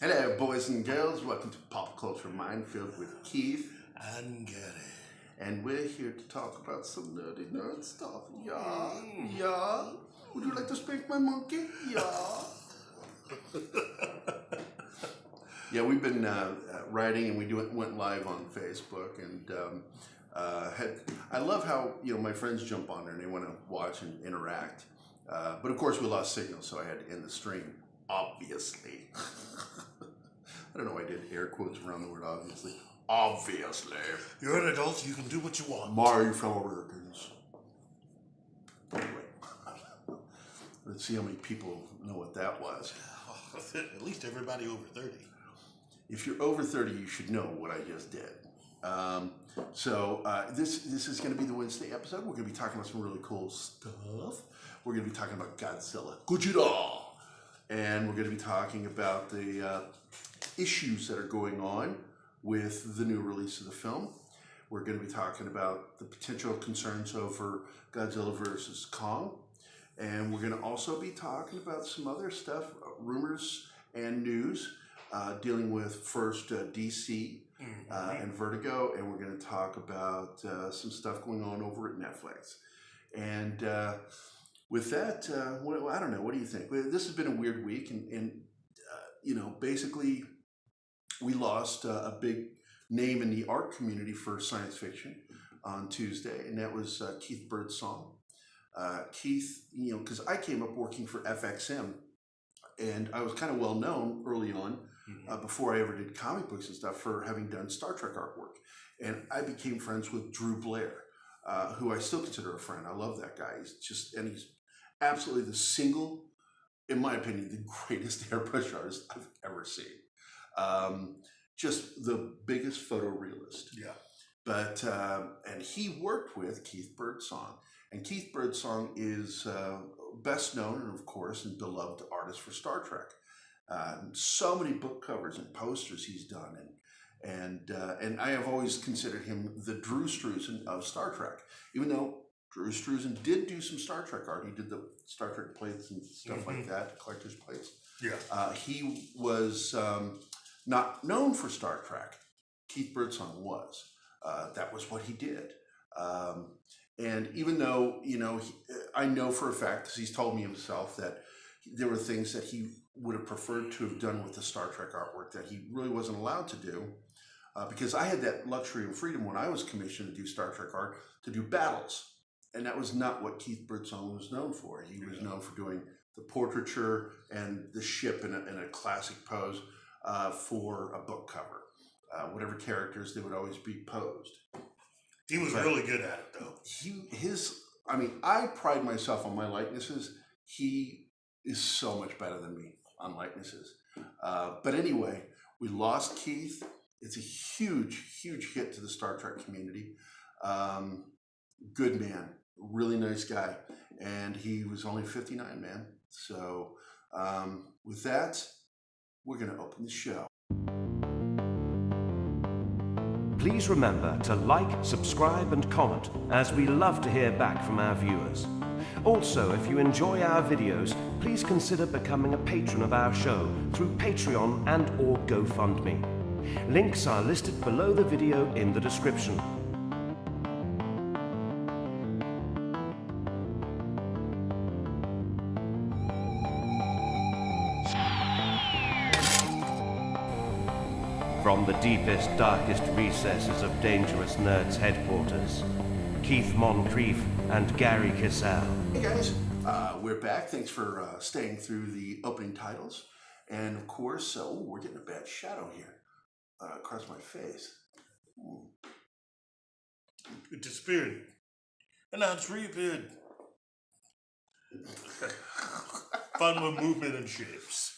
Hello, boys and girls. Welcome to Pop Culture Minefield with Keith and Gerry. And we're here to talk about some nerdy nerd stuff. Yeah. Would you like to spank my monkey? Yeah. Yeah, we've been writing, and we went live on Facebook, and I love how my friends jump on there and they want to watch and interact. But of course, we lost signal, so I had to end the stream. Obviously. I don't know why I did air quotes around the word obviously. Obviously. You're an adult, you can do what you want. My fellow Americans. Anyway, let's see how many people know what that was. At least everybody over 30. If you're over 30, you should know what I just did. This is going to be the Wednesday episode. We're going to be talking about some really cool stuff. We're going to be talking about Godzilla. Gojira! And we're going to be talking about the issues that are going on with the new release of the film. We're going to be talking about the potential concerns over Godzilla versus Kong. And we're going to also be talking about some other stuff, rumors and news, dealing with first DC and Vertigo. And we're going to talk about some stuff going on over at Netflix. And with that, I don't know, what do you think? This has been a weird week. And basically, we lost a big name in the art community for science fiction on Tuesday, and that was Keith Birdsong. Keith, because I came up working for FXM, and I was kind of well known early on, before I ever did comic books and stuff, for having done Star Trek artwork. And I became friends with Drew Blair, who I still consider a friend. I love that guy. He's absolutely in my opinion, the greatest airbrush artist I've ever seen. Just the biggest photorealist. Yeah. But, and he worked with Keith Birdsong. And Keith Birdsong is best known, and of course, and beloved artist for Star Trek. So many book covers and posters he's done. And I have always considered him the Drew Struzan of Star Trek. Even though Drew Struzan did do some Star Trek art. He did the Star Trek plates and stuff like that, collector's plates. Yeah. He was not known for Star Trek. Keith Birdsong was. That was what he did. And even though, I know for a fact, because he's told me himself, that there were things that he would have preferred to have done with the Star Trek artwork that he really wasn't allowed to do. Because I had that luxury and freedom when I was commissioned to do Star Trek art, to do battles. And that was not what Keith Birdsong was known for. He was known for doing the portraiture and the ship in a classic pose for a book cover. Whatever characters, they would always be posed. He was really good at it, though. I pride myself on my likenesses. He is so much better than me on likenesses. But anyway, we lost Keith. It's a huge, huge hit to the Star Trek community. Good man, really nice guy. And he was only 59, man. So with that, we're going to open the show. Please remember to like, subscribe and comment, as we love to hear back from our viewers. Also, if you enjoy our videos, please consider becoming a patron of our show through Patreon and or GoFundMe. Links are listed below the video in the description. From the deepest, darkest recesses of Dangerous Nerds headquarters, Keith Moncrief and Gary Kissel. Hey guys, we're back. Thanks for staying through the opening titles. And of course, we're getting a bad shadow here across my face. It disappeared. And now it's reappeared. Fun with movement and shapes.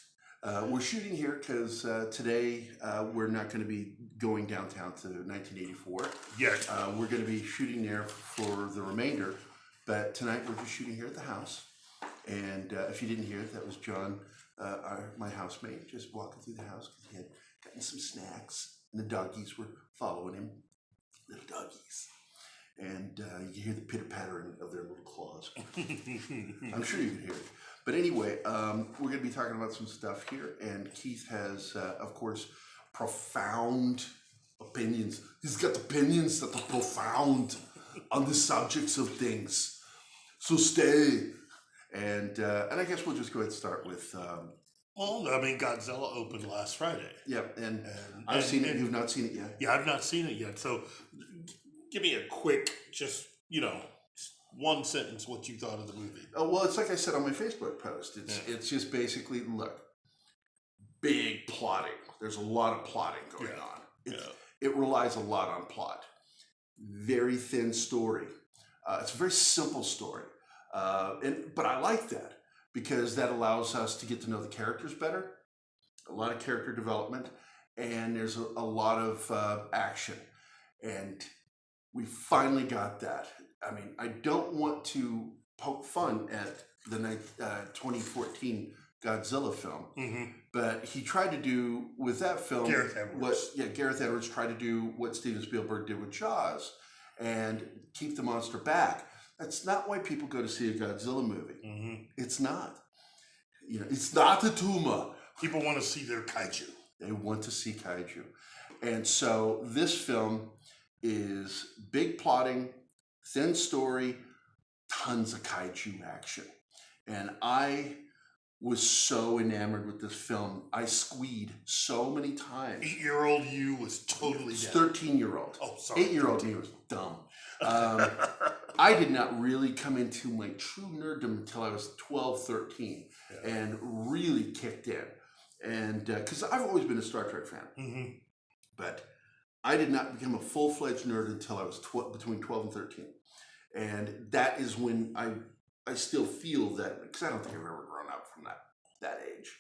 We're shooting here because today we're not going to be going downtown to 1984. Yes. We're going to be shooting there for the remainder, but tonight we're just shooting here at the house. And if you didn't hear it, that was John, my housemate, just walking through the house because he had gotten some snacks, and the doggies were following him, little doggies. And you hear the pitter-pattering of their little claws. I'm sure you could hear it. But anyway, we're going to be talking about some stuff here, and Keith has, of course, profound opinions. He's got opinions that are profound on the subjects of things. So stay. And I guess we'll just go ahead and start with. Well, I mean, Godzilla opened last Friday. Yeah, and I've seen it. You've not seen it yet. Yeah, I've not seen it yet. So, give me a quick, just one sentence, what you thought of the movie. Oh well, it's like I said on my Facebook post. It's just basically look, big plotting. There's a lot of plotting going on. It relies a lot on plot. Very thin story. It's a very simple story, but I like that because that allows us to get to know the characters better. A lot of character development, and there's a lot of action, and we finally got that. I mean, I don't want to poke fun at the 2014 Godzilla film, but he tried to do with that film Gareth Edwards. Gareth Edwards tried to do what Steven Spielberg did with Jaws and keep the monster back. That's not why people go to see a Godzilla movie. It's not. It's not a tumor. People want to see their kaiju. They want to see kaiju. And so this film is big plotting, thin story, tons of kaiju action. And I was so enamored with this film. I squeed so many times. 8-year-old you was totally It's down. 13-year-old. Oh, sorry. 8-year-old me was dumb. I did not really come into my true nerddom until I was 12, 13 and really kicked in. And because I've always been a Star Trek fan, but I did not become a full-fledged nerd until I was between 12 and 13. And that is when I still feel that, because I don't think I've ever grown up from that age.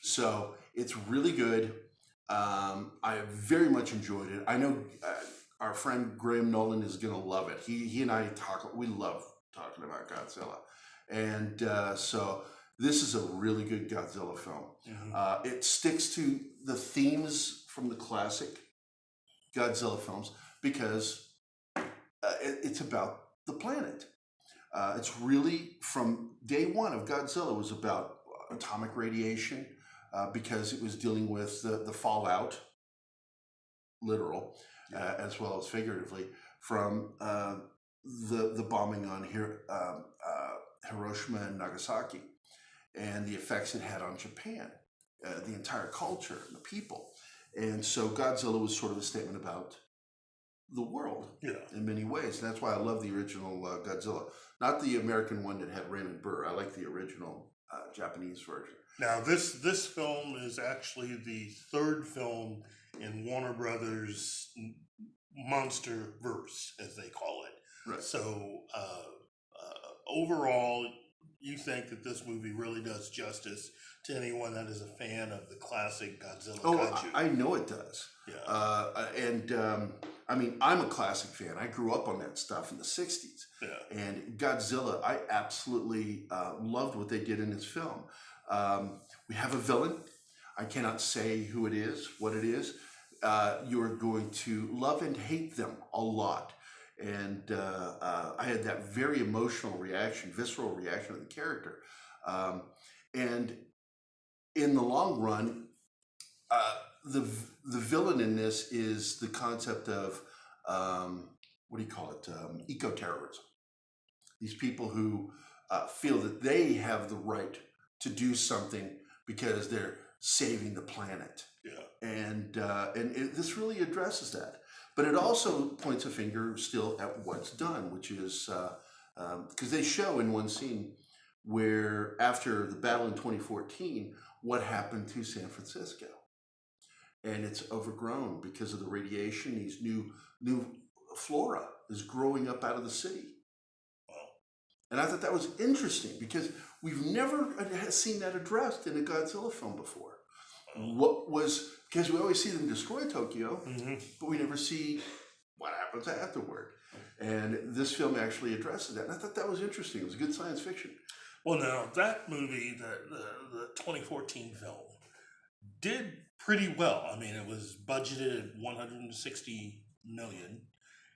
So it's really good. I very much enjoyed it. I know our friend Graham Nolan is going to love it. He and I we love talking about Godzilla. And so this is a really good Godzilla film. It sticks to the themes from the classic Godzilla films because it's about the planet. It's really from day one of Godzilla was about atomic radiation because it was dealing with the fallout, literal, as well as figuratively, from the bombing on Hiroshima and Nagasaki and the effects it had on Japan, the entire culture, and the people. And so Godzilla was sort of a statement about the world in many ways. And that's why I love the original Godzilla. Not the American one that had Raymond Burr. I like the original Japanese version. Now, this film is actually the third film in Warner Brothers' Monster Verse, as they call it. Right. So, overall, you think that this movie really does justice to anyone that is a fan of the classic Godzilla kaiju? I know it does. I mean, I'm a classic fan. I grew up on that stuff in the 60s. And Godzilla, I absolutely loved what they did in this film. We have a villain. I cannot say who it is, what it is. You're going to love and hate them a lot. And I had that very emotional reaction, visceral reaction of the character. And in the long run, the villain in this is the concept of, eco-terrorism. These people who feel that they have the right to do something because they're saving the planet. And this really addresses that. But it also points a finger still at what's done, which is, because they show in one scene where after the battle in 2014, what happened to San Francisco. And it's overgrown because of the radiation. These new flora is growing up out of the city. And I thought that was interesting because we've never seen that addressed in a Godzilla film before. Because we always see them destroy Tokyo, but we never see what happens afterward. And this film actually addresses that. And I thought that was interesting. It was good science fiction. Well, now, that movie, the 2014 film, did pretty well. I mean, it was budgeted at $160 million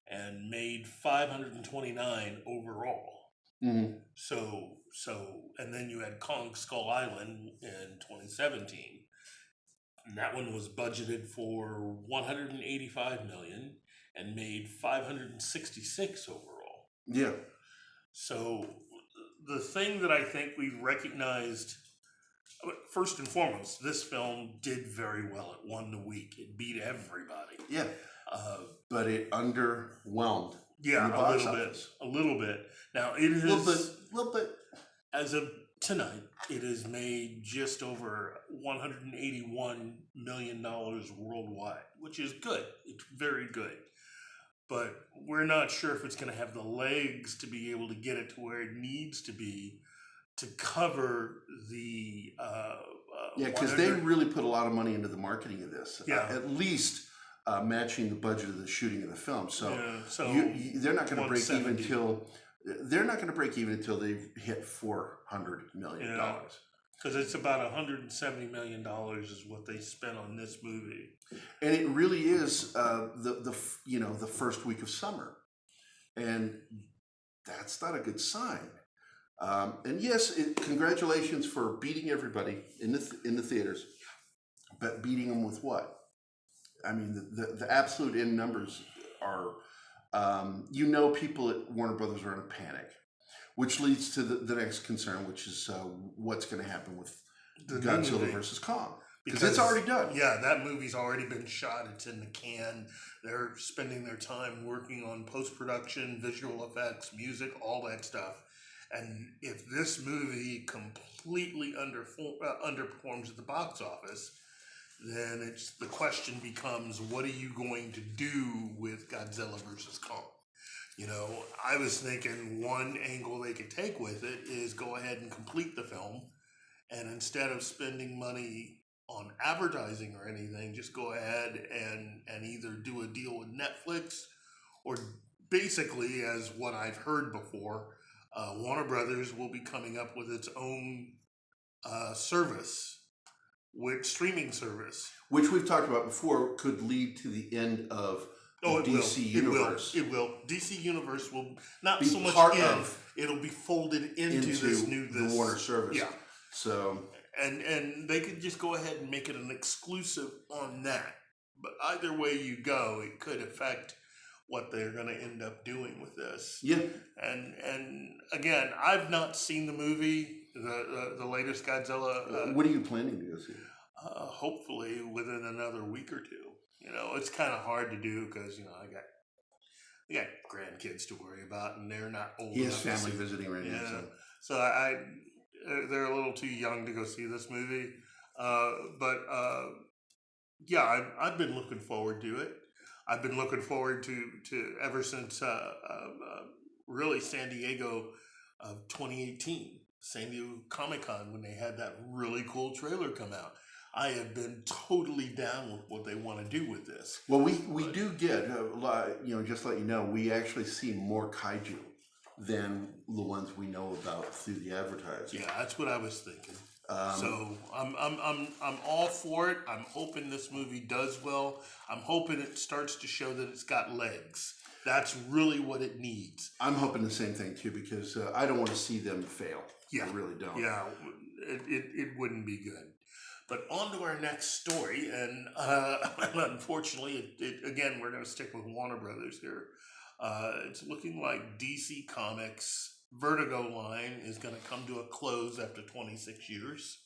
and made $529 overall. So and then you had Kong Skull Island in 2017. And that one was budgeted for 185 million and made 566 overall. Yeah. So the thing that I think we recognized, first and foremost, this film did very well. It won the week. It beat everybody. Yeah. But it underwhelmed. Yeah, in the box office. A little bit. Now it is A little bit. as of tonight, it has made just over $181 million worldwide, which is good. It's very good. But we're not sure if it's going to have the legs to be able to get it to where it needs to be to cover the Yeah, because they really put a lot of money into the marketing of this. Yeah. At least matching the budget of the shooting of the film. So, they're not going to break even 170. until they've hit $400 million. Because it's about $170 million is what they spent on this movie. And it really is the first week of summer, and that's not a good sign. And yes, congratulations for beating everybody in the theaters, but beating them with what? I mean, the absolute end numbers are, people at Warner Brothers are in a panic, which leads to the next concern, which is what's going to happen with Godzilla versus Kong. Because it's already done. Yeah, that movie's already been shot. It's in the can. They're spending their time working on post-production, visual effects, music, all that stuff. And if this movie completely underperforms at the box office, then the question becomes, what are you going to do with Godzilla versus Kong? I was thinking one angle they could take with it is go ahead and complete the film, and instead of spending money on advertising or anything, just go ahead and either do a deal with Netflix, or basically, as what I've heard before, Warner Brothers will be coming up with its own streaming service. Which we've talked about before could lead to the end of the DC universe. It will. DC universe will not be so much part end, of it'll be folded into the Warner service. Yeah. So and they could just go ahead and make it an exclusive on that. But either way you go, it could affect what they're going to end up doing with this. Yeah. And again, I've not seen the movie, the latest Godzilla. What are you planning to go see? Hopefully within another week or two. It's kind of hard to do because I got grandkids to worry about, and they're not old. He has family visiting right now. So they're a little too young to go see this movie. But I've been looking forward to it. I've been looking forward to ever since really San Diego of 2018, San Diego Comic-Con, when they had that really cool trailer come out. I have been totally down with what they want to do with this. Well, we do get, just to let you know, we actually see more kaiju than the ones we know about through the advertising. Yeah, that's what I was thinking. So I'm all for it. I'm hoping this movie does well. I'm hoping it starts to show that it's got legs. That's really what it needs. I'm hoping the same thing too, because I don't want to see them fail. Yeah, I really don't. Yeah, it wouldn't be good. But on to our next story, and unfortunately, again, we're going to stick with Warner Brothers here. It's looking like DC Comics' Vertigo line is going to come to a close after 26 years.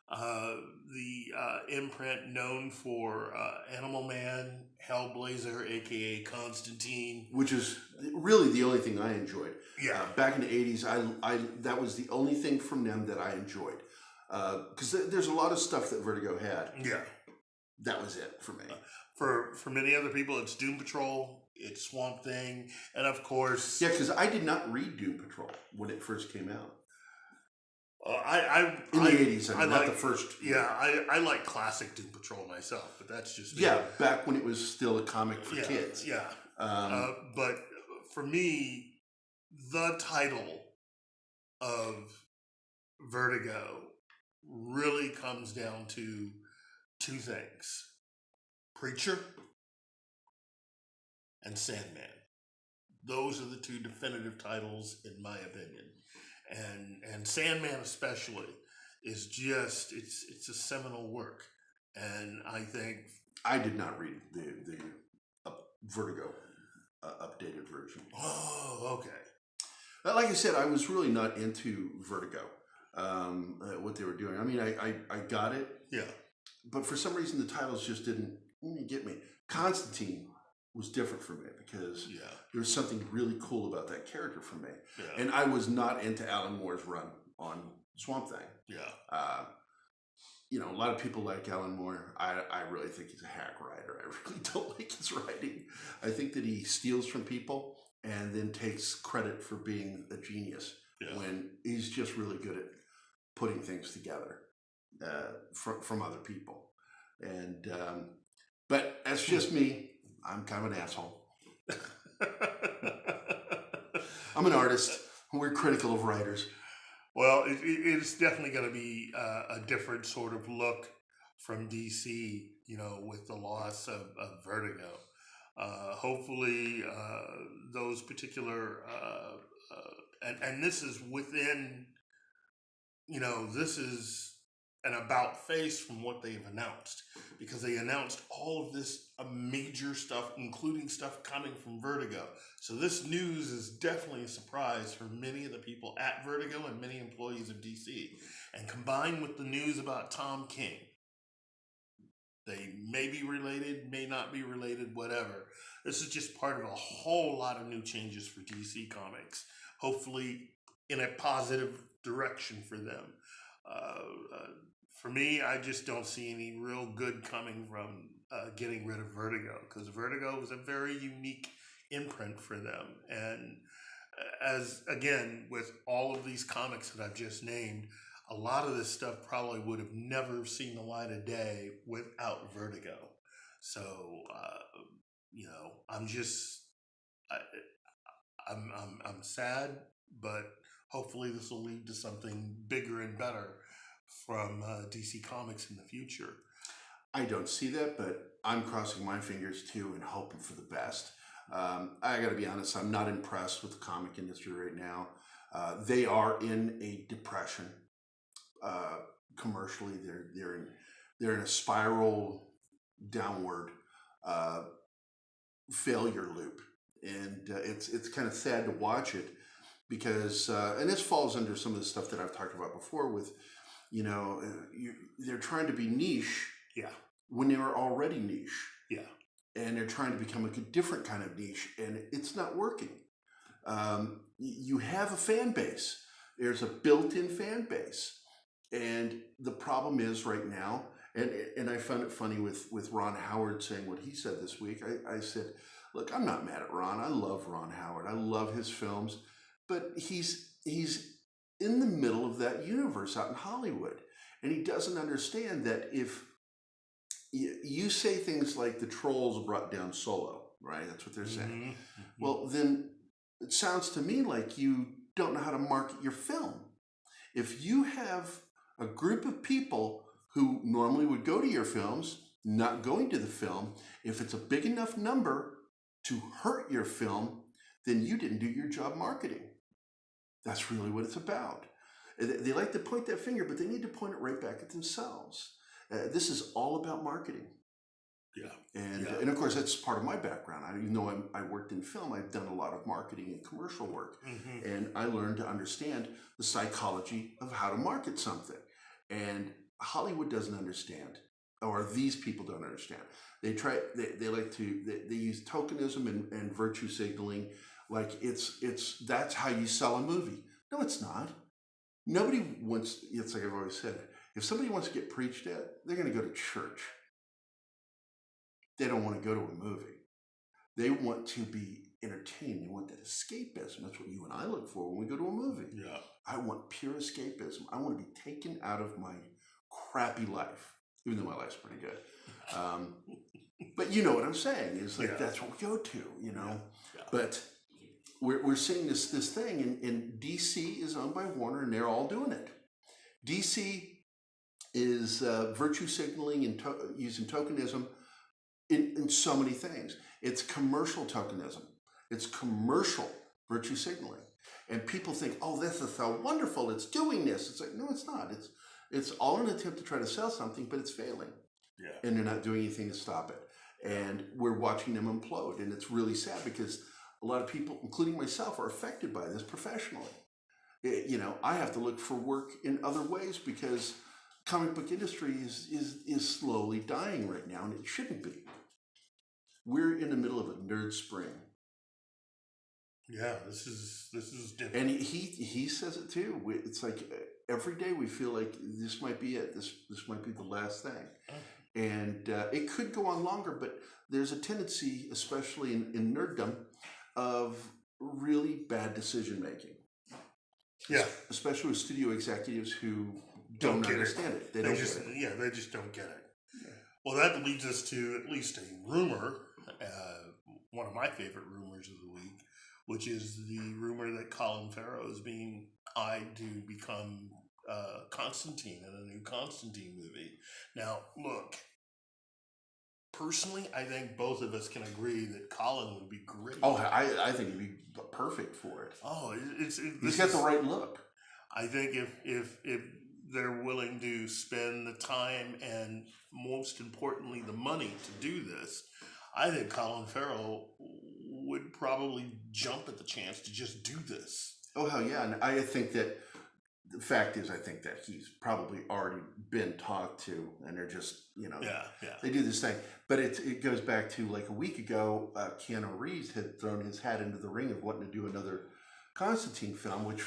The imprint known for Animal Man, Hellblazer, aka Constantine, which is really the only thing I enjoyed. Yeah, back in the 80s, I that was the only thing from them that I enjoyed. Because there's a lot of stuff that Vertigo had. Yeah, that was it for me. For many other people, it's Doom Patrol, it's Swamp Thing, and of course, yeah. Because I did not read Doom Patrol when it first came out. In the 80s, not the first. Yeah, I like classic Doom Patrol myself, but that's just me. Yeah, back when it was still a comic for kids. Yeah, but for me, the title of Vertigo really comes down to two things: Preacher and Sandman. Those are the two definitive titles, in my opinion. and Sandman especially is just it's a seminal work, and I think I did not read the Vertigo updated version. oh okay Like I said, I was really not into Vertigo, what they were doing. I mean, I got it, yeah but for some reason the titles just didn't get me. Constantine was different for me because yeah there was something really cool about that character for me. yeah And I was not into Alan Moore's run on Swamp Thing. yeah You know, a lot of people like Alan Moore. I really think he's a hack writer. I really don't like his writing. I think that he steals from people and then takes credit for being a genius yeah. when he's just really good at putting things together from other people. And but that's just me. I'm kind of an asshole. I'm an artist. We're critical of writers. Well, it's definitely going to be a different sort of look from DC, you know, with the loss of Vertigo. Hopefully, those particular, and this is within, you know, this is an about face from what they've announced, because they announced all of this major stuff, including stuff coming from Vertigo. So this news is definitely a surprise for many of the people at Vertigo and many employees of DC. And combined with the news about Tom King, they may be related, may not be related, whatever. This is just part of a whole lot of new changes for DC Comics, hopefully in a positive direction for them. For me, I just don't see any real good coming from getting rid of Vertigo, because Vertigo was a very unique imprint for them. And as again, with all of these comics that I've just named, a lot of this stuff probably would have never seen the light of day without Vertigo. So, you know, I'm just, I'm sad, but hopefully this will lead to something bigger and better from DC Comics in the future. I don't see that, but I'm crossing my fingers too and hoping for the best. I got to be honest, I'm not impressed with the comic industry right now. They are in a depression. Commercially, they're in a spiral downward failure loop, and it's kind of sad to watch it because and this falls under some of the stuff that I've talked about before with, you know, they're trying to be niche, yeah, when they were already niche, yeah, and they're trying to become a different kind of niche, and it's not working. You have a fan base. There's a built-in fan base. And the problem is right now, and I found it funny with Ron Howard saying what he said this week. I said, look, I'm not mad at Ron. I love Ron Howard. I love his films. But he's in the middle of that universe out in Hollywood. And he doesn't understand that if you say things like the trolls brought down Solo, right? That's what they're saying. Mm-hmm. Mm-hmm. Well, then it sounds to me like you don't know how to market your film. If you have a group of people who normally would go to your films, not going to the film, if it's a big enough number to hurt your film, then you didn't do your job marketing. That's really what it's about. They like to point that finger, but they need to point it right back at themselves. This is all about marketing. Yeah. And of course, that's part of my background. Even though I worked in film, I've done a lot of marketing and commercial work. Mm-hmm. And I learned to understand the psychology of how to market something. And Hollywood doesn't understand, or these people don't understand. They use tokenism and virtue signaling like that's how you sell a movie. No, it's not. Nobody wants, it's like I've always said, if somebody wants to get preached at, they're going to go to church. They don't want to go to a movie. They want to be entertained. They want that escapism. That's what you and I look for when we go to a movie. Yeah. I want pure escapism. I want to be taken out of my crappy life, even though my life's pretty good. But you know what I'm saying is like that's what we go to, you know. Yeah. But we're seeing this thing, and DC is owned by Warner, and they're all doing it. DC is virtue signaling and using tokenism in so many things. It's commercial tokenism. It's commercial virtue signaling. And people think, oh, this is so wonderful. It's doing this. It's like, no, it's not. It's all an attempt to try to sell something, but it's failing. Yeah. And they're not doing anything to stop it. And we're watching them implode. And it's really sad because a lot of people, including myself, are affected by this professionally. I have to look for work in other ways because comic book industry is slowly dying right now, and it shouldn't be. We're in the middle of a nerd spring. Yeah, this is different. And he says it too. It's like every day we feel like this might be it. This might be the last thing. And it could go on longer, but there's a tendency, especially in nerddom, of really bad decision making. Yeah, especially with studio executives who don't understand it. They just don't get it. Yeah. Well, that leads us to at least a rumor, one of my favorite rumors of the week, which is the rumor that Colin Farrell is being eyed to become Constantine in a new Constantine movie. Now, look, personally, I think both of us can agree that Colin would be great. Oh, I think he'd be perfect for it. Oh, he's got the right look. I think if they're willing to spend the time and, most importantly, the money to do this, I think Colin Farrell would probably jump at the chance to just do this. Oh, hell yeah. And I think that the fact is, I think that he's probably already been talked to, and they're just, they do this thing. But it goes back to like a week ago, Keanu Reeves had thrown his hat into the ring of wanting to do another Constantine film, which,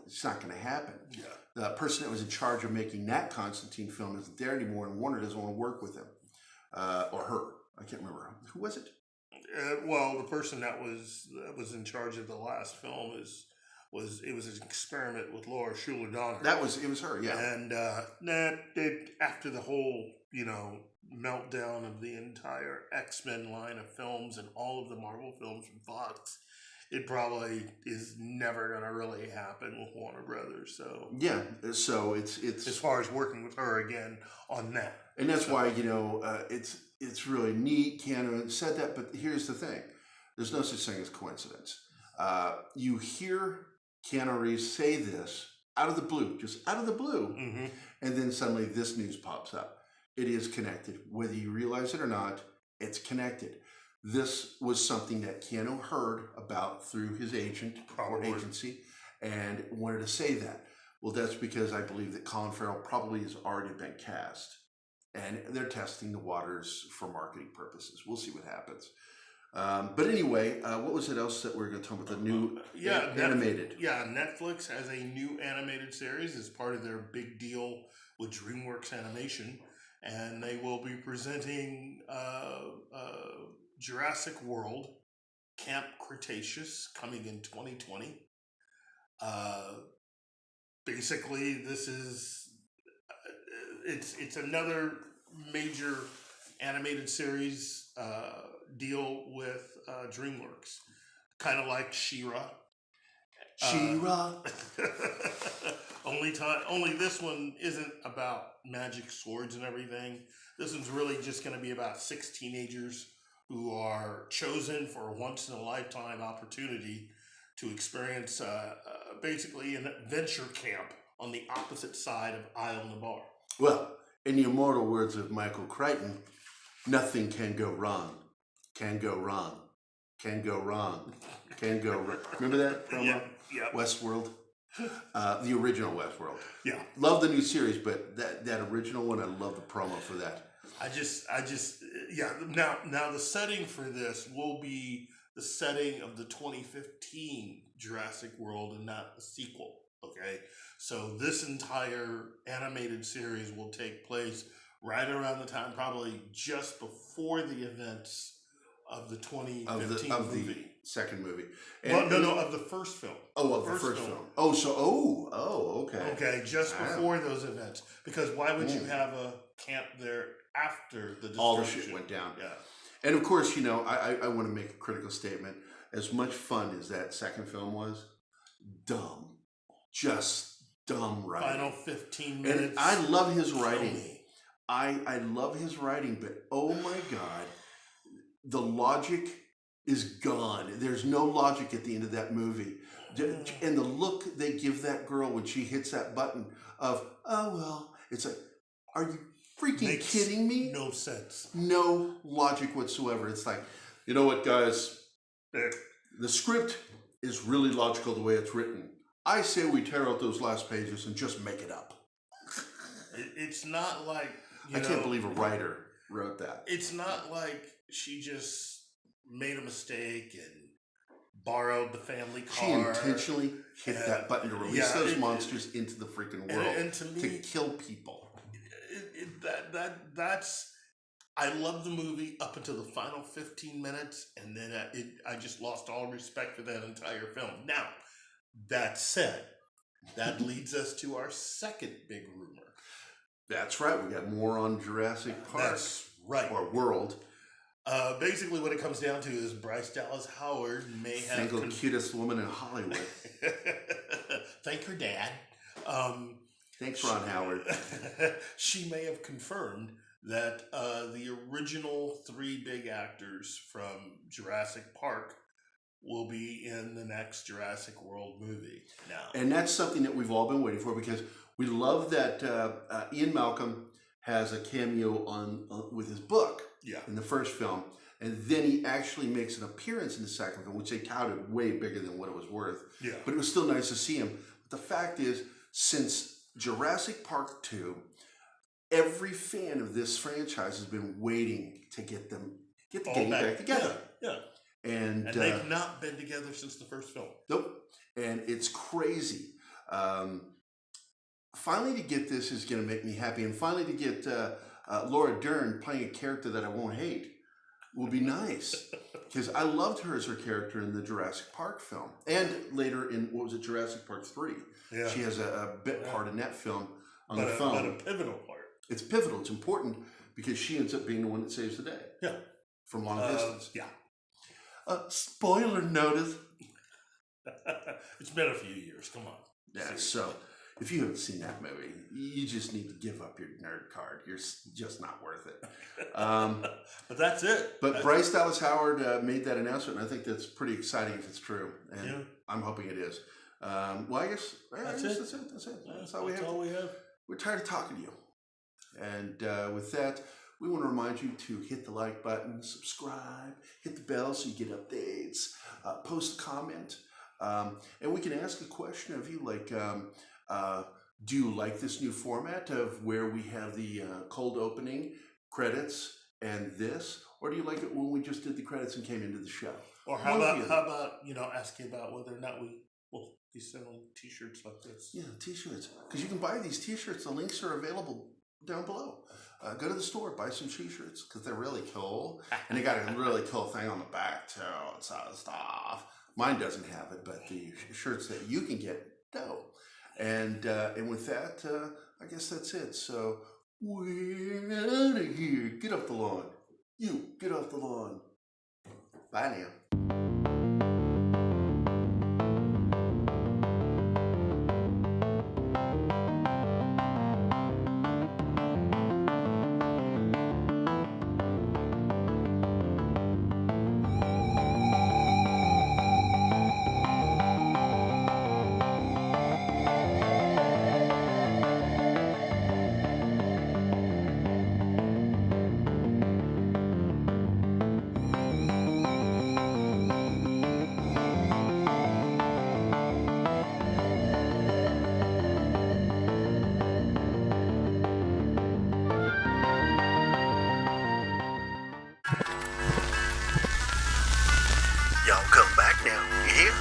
it's not going to happen. Yeah. The person that was in charge of making that Constantine film isn't there anymore, and Warner doesn't want to work with him. Or her. I can't remember. Who was it? Well, the person that was in charge of the last film was an experiment with Laura Schuler Donner. It was her, yeah. And after the whole meltdown of the entire X-Men line of films and all of the Marvel films from Fox, it probably is never going to really happen with Warner Brothers. So yeah, so it's as far as working with her again on that, and that's why it's really neat. Keanu said that, but here's the thing: there's no such thing as coincidence. You hear Keanu Reeves say this out of the blue, just out of the blue, mm-hmm. and then suddenly this news pops up. It is connected, whether you realize it or not. It's connected. This was something that Keanu heard about through his agent or agency and wanted to say that. Well, that's because I believe that Colin Farrell probably has already been cast, and they're testing the waters for marketing purposes. We'll see what happens. But anyway, what was it else that we were going to talk about? The new animated. Netflix has a new animated series as part of their big deal with DreamWorks Animation, and they will be presenting Jurassic World, Camp Cretaceous, coming in 2020. Basically, this is it's another major animated series deal with DreamWorks, kind of like She-Ra. Only this one isn't about magic swords and everything. This one's really just going to be about 6 teenagers who are chosen for a once-in-a-lifetime opportunity to experience basically an adventure camp on the opposite side of Isle Nabar. Well, in the immortal words of Michael Crichton, nothing can go wrong. Can go wrong. Can go wrong. Can go wrong. Remember that promo? Yeah. Westworld? The original Westworld. Yeah. Love the new series, but that original one, I love the promo for that. Now the setting for this will be the setting of the 2015 Jurassic World and not the sequel. Okay, so this entire animated series will take place right around the time, probably just before the events of the 2015 movie. The second movie. Of the first film. Oh, of the first film. Okay. Okay, just before those events. Because why would you have a camp there after the destruction? All the shit went down. Yeah. And of course, I want to make a critical statement. As much fun as that second film was, dumb. Just dumb writing. Final 15 minutes. And I love his writing. I love his writing, but oh my God, the logic is gone. There's no logic at the end of that movie. And the look they give that girl when she hits that button of, oh, well, it's like, are you freaking Makes kidding me? no sense. No logic whatsoever. It's like, you know what, guys? The script is really logical the way it's written. I say we tear out those last pages and just make it up. It's not like, I can't believe a writer wrote that. It's not like she just made a mistake and borrowed the family car. She intentionally hit that button to release those monsters into the freaking world and to me, to kill people. That's. I love the movie up until the final 15 minutes, and then I just lost all respect for that entire film. Now, that said, that leads us to our second big rumor. That's right. We got more on Jurassic Park. That's right. Or World. Basically, what it comes down to is Bryce Dallas Howard may have... Single cutest woman in Hollywood. Thank her dad. Thanks, Ron Howard. She may have confirmed that the original three big actors from Jurassic Park will be in the next Jurassic World movie now. And that's something that we've all been waiting for, because we love that Ian Malcolm has a cameo on with his book in the first film. And then he actually makes an appearance in the second film, which they touted way bigger than what it was worth. Yeah. But it was still nice to see him. But the fact is, since Jurassic Park 2, every fan of this franchise has been waiting to get the gang back together. Yeah. And they've not been together since the first film. Nope. And it's crazy. Finally to get this is going to make me happy. And finally to get Laura Dern playing a character that I won't hate will be nice. Because I loved her as her character in the Jurassic Park film. And later in, what was it, Jurassic Park 3. Yeah. She has a bit part in that film on the phone. But a pivotal part. It's pivotal. It's important because she ends up being the one that saves the day. Yeah. From long distance. Yeah. Spoiler notice. It's been a few years. Come on. Yeah. Seriously. So if you haven't seen that movie, you just need to give up your nerd card. You're just not worth it. But that's it. But Bryce Dallas Howard made that announcement, and I think that's pretty exciting if it's true. And I'm hoping it is. Well, I guess that's it. That's all we have. We're tired of talking to you. And with that, we want to remind you to hit the like button, subscribe, hit the bell so you get updates, post a comment, and we can ask a question of you like, do you like this new format of where we have the cold opening, credits, and this? Or do you like it when we just did the credits and came into the show? Or how about asking about whether or not we will be selling t-shirts like this? Yeah, t-shirts. Because you can buy these t-shirts. The links are available down below. Go to the store, buy some t-shirts because they're really cool, and they got a really cool thing on the back too. It's stuff. Mine doesn't have it, but the shirts that you can get do. And with that, I guess that's it. So we're out of here. Get off the lawn. You get off the lawn. Bye now. Y'all come back now, you hear?